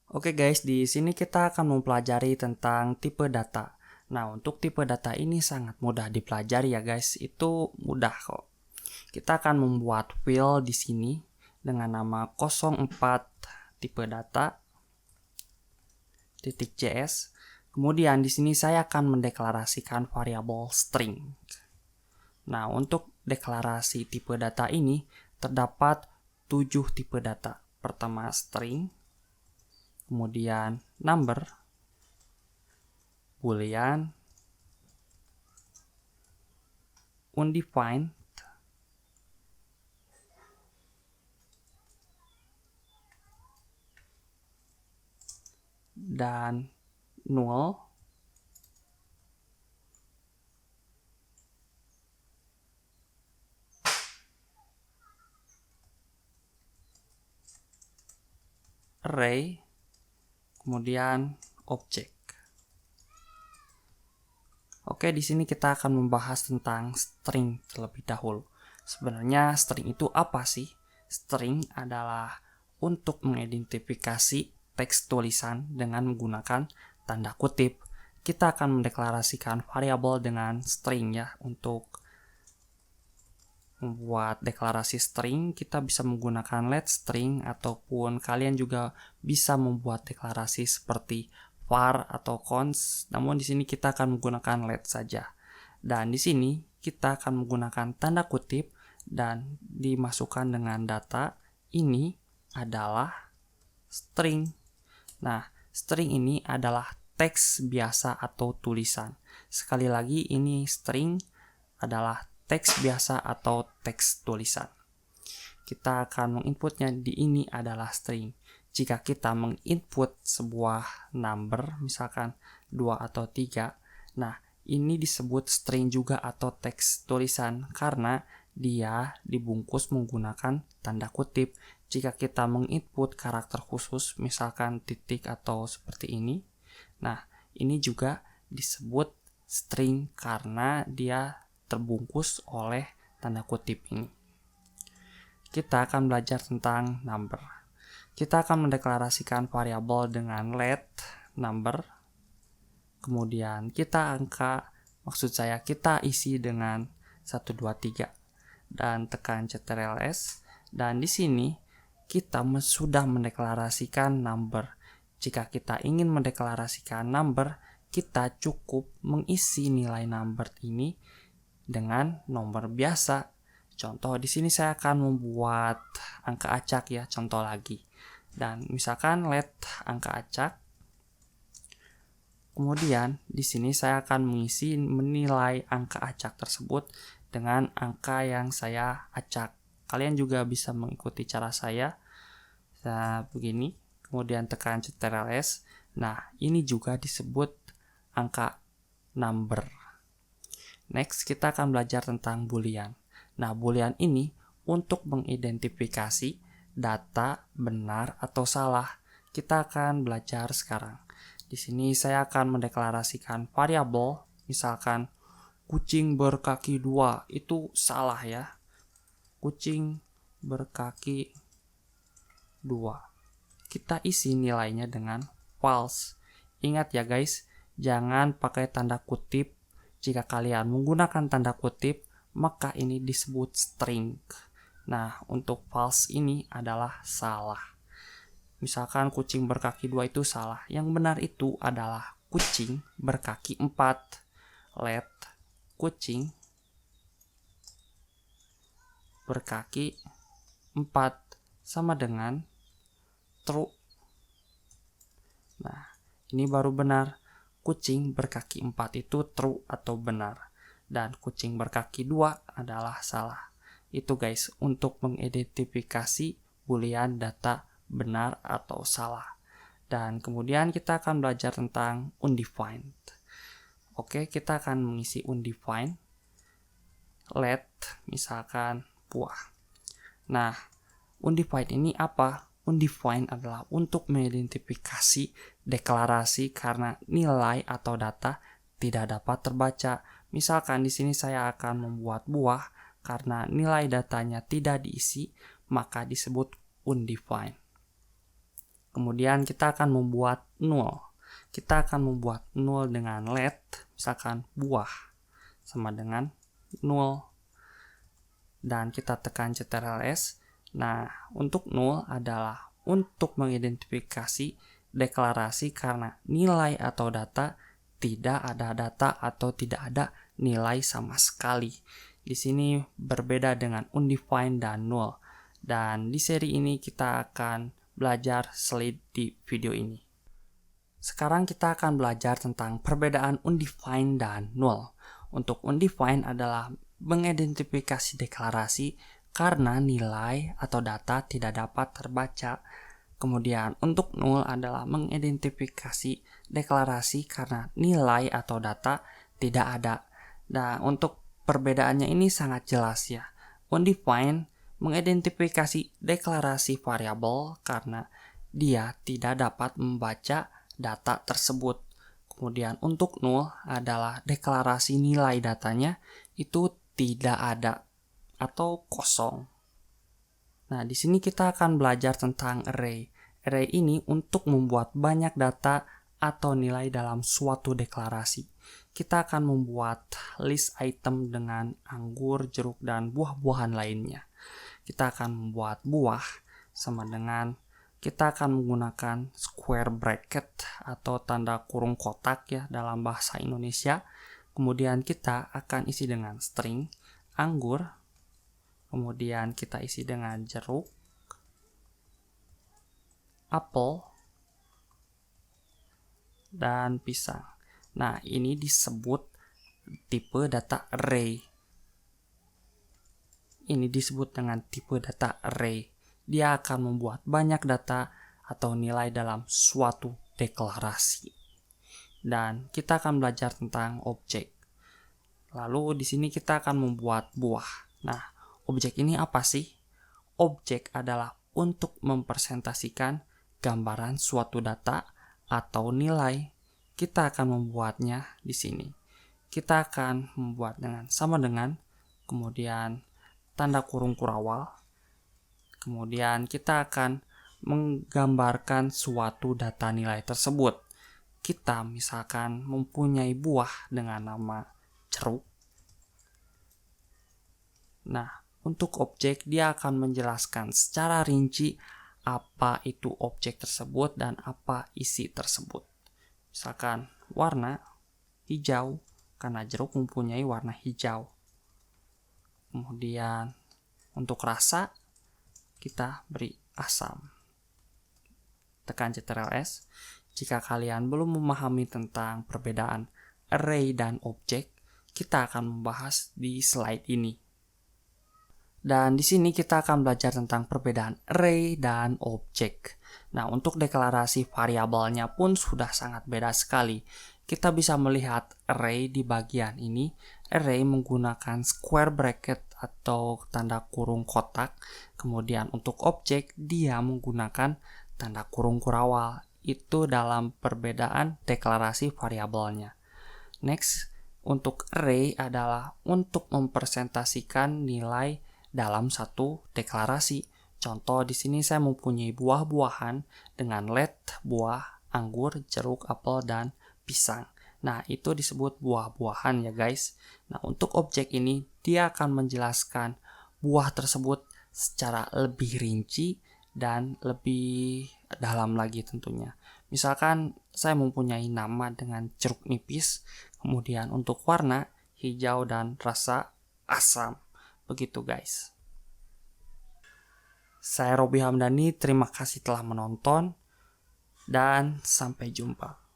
Oke guys, di sini kita akan mempelajari tentang tipe data. Nah, untuk tipe data ini sangat mudah dipelajari ya guys. Itu mudah kok. Kita akan membuat file di sini dengan nama 04 tipe data .js. Kemudian di sini saya akan mendeklarasikan variabel string. Nah, untuk deklarasi tipe data ini terdapat 7 tipe data. Pertama string, kemudian number, boolean, undefined, dan null, array, kemudian objek. Oke, di sini kita akan membahas tentang string terlebih dahulu. Sebenarnya string itu apa sih? String adalah untuk mengidentifikasi teks tulisan dengan menggunakan tanda kutip. Kita akan mendeklarasikan variabel dengan string ya. Untuk membuat deklarasi string, kita bisa menggunakan let string ataupun kalian juga bisa membuat deklarasi seperti var atau cons. Namun di sini kita akan menggunakan let saja. Dan di sini kita akan menggunakan tanda kutip dan dimasukkan dengan data. Ini adalah string. Nah, string ini adalah teks biasa atau tulisan. Sekali lagi, ini string adalah teks biasa atau teks tulisan. Kita akan menginputnya di ini adalah string. Jika kita menginput sebuah number, misalkan 2 atau 3, nah ini disebut string juga atau teks tulisan karena dia dibungkus menggunakan tanda kutip. Jika kita menginput karakter khusus, misalkan titik atau seperti ini, nah ini juga disebut string karena dia terbungkus oleh tanda kutip ini. Kita akan belajar tentang number. Kita akan mendeklarasikan variabel dengan let number. Kemudian kita isi dengan 1, 2, 3 dan tekan ctrls. Dan di sini kita sudah mendeklarasikan number. Jika kita ingin mendeklarasikan number, kita cukup mengisi nilai number ini dengan nomor biasa. Contoh di sini saya akan membuat angka acak ya, contoh lagi. Dan misalkan let angka acak. Kemudian di sini saya akan menilai angka acak tersebut dengan angka yang saya acak. Kalian juga bisa mengikuti cara saya. Nah, begini. Kemudian tekan ctrls. Nah, ini juga disebut angka number. Next, kita akan belajar tentang boolean. Nah, boolean ini untuk mengidentifikasi data benar atau salah. Kita akan belajar sekarang. Di sini saya akan mendeklarasikan variabel, misalkan kucing berkaki 2, itu salah ya. Kucing berkaki 2. Kita isi nilainya dengan false. Ingat ya guys, jangan pakai tanda kutip. Jika kalian menggunakan tanda kutip, maka ini disebut string. Nah, untuk false ini adalah salah. Misalkan kucing berkaki 2 itu salah. Yang benar itu adalah kucing berkaki 4. Let kucing berkaki 4 sama dengan true. Nah, ini baru benar. Kucing berkaki 4 itu true atau benar. Dan kucing berkaki 2 adalah salah. Itu guys, untuk mengidentifikasi boolean data benar atau salah. Dan kemudian kita akan belajar tentang undefined. Oke, kita akan mengisi undefined. Let, misalkan buah. Nah, undefined ini apa? Undefined adalah untuk mengidentifikasi deklarasi karena nilai atau data tidak dapat terbaca. Misalkan di sini saya akan membuat buah karena nilai datanya tidak diisi, maka disebut undefined. Kemudian kita akan membuat 0. Kita akan membuat 0 dengan let, misalkan buah sama dengan 0. Dan kita tekan CTRL-S. Nah, untuk 0 adalah untuk mengidentifikasi deklarasi karena nilai atau data tidak ada data atau tidak ada nilai sama sekali. Di sini berbeda dengan undefined dan null. Dan di seri ini kita akan belajar slide di video ini. Sekarang kita akan belajar tentang perbedaan undefined dan null. Untuk undefined adalah mengidentifikasi deklarasi karena nilai atau data tidak dapat terbaca. Kemudian untuk null adalah mengidentifikasi deklarasi karena nilai atau data tidak ada. Nah, untuk perbedaannya ini sangat jelas ya. Undefined mengidentifikasi deklarasi variabel karena dia tidak dapat membaca data tersebut. Kemudian untuk null adalah deklarasi nilai datanya itu tidak ada atau kosong. Nah, di sini kita akan belajar tentang array. Array ini untuk membuat banyak data atau nilai dalam suatu deklarasi. Kita akan membuat list item dengan anggur, jeruk, dan buah-buahan lainnya. Kita akan membuat buah sama dengan kita akan menggunakan square bracket atau tanda kurung kotak ya dalam bahasa Indonesia. Kemudian kita akan isi dengan string anggur. Kemudian kita isi dengan jeruk, apel, dan pisang. Nah, ini disebut tipe data array. Ini disebut dengan tipe data array. Dia akan membuat banyak data atau nilai dalam suatu deklarasi. Dan kita akan belajar tentang objek. Lalu di sini kita akan membuat buah. Nah, objek ini apa sih? Objek adalah untuk mempresentasikan gambaran suatu data atau nilai. Kita akan membuatnya di sini. Kita akan membuat sama dengan kemudian tanda kurung kurawal. Kemudian kita akan menggambarkan suatu data nilai tersebut. Kita misalkan mempunyai buah dengan nama jeruk. Nah, untuk objek dia akan menjelaskan secara rinci apa itu objek tersebut dan apa isi tersebut. Misalkan warna hijau karena jeruk mempunyai warna hijau. Kemudian untuk rasa kita beri asam. Tekan CTRL-S. Jika kalian belum memahami tentang perbedaan array dan objek, kita akan membahas di slide ini. Dan di sini kita akan belajar tentang perbedaan array dan objek. Nah, untuk deklarasi variabelnya pun sudah sangat beda sekali. Kita bisa melihat array di bagian ini. Array menggunakan square bracket atau tanda kurung kotak. Kemudian untuk objek dia menggunakan tanda kurung kurawal. Itu dalam perbedaan deklarasi variabelnya. Next, untuk array adalah untuk mempresentasikan nilai dalam satu deklarasi. Contoh di sini saya mempunyai buah-buahan dengan let, buah, anggur, jeruk, apel, dan pisang. Nah, itu disebut buah-buahan ya guys. Nah, untuk objek ini dia akan menjelaskan buah tersebut secara lebih rinci dan lebih dalam lagi tentunya. Misalkan saya mempunyai nama dengan jeruk nipis, kemudian untuk warna hijau dan rasa asam. Begitu guys. Saya Robi Hamdani, terima kasih telah menonton dan sampai jumpa.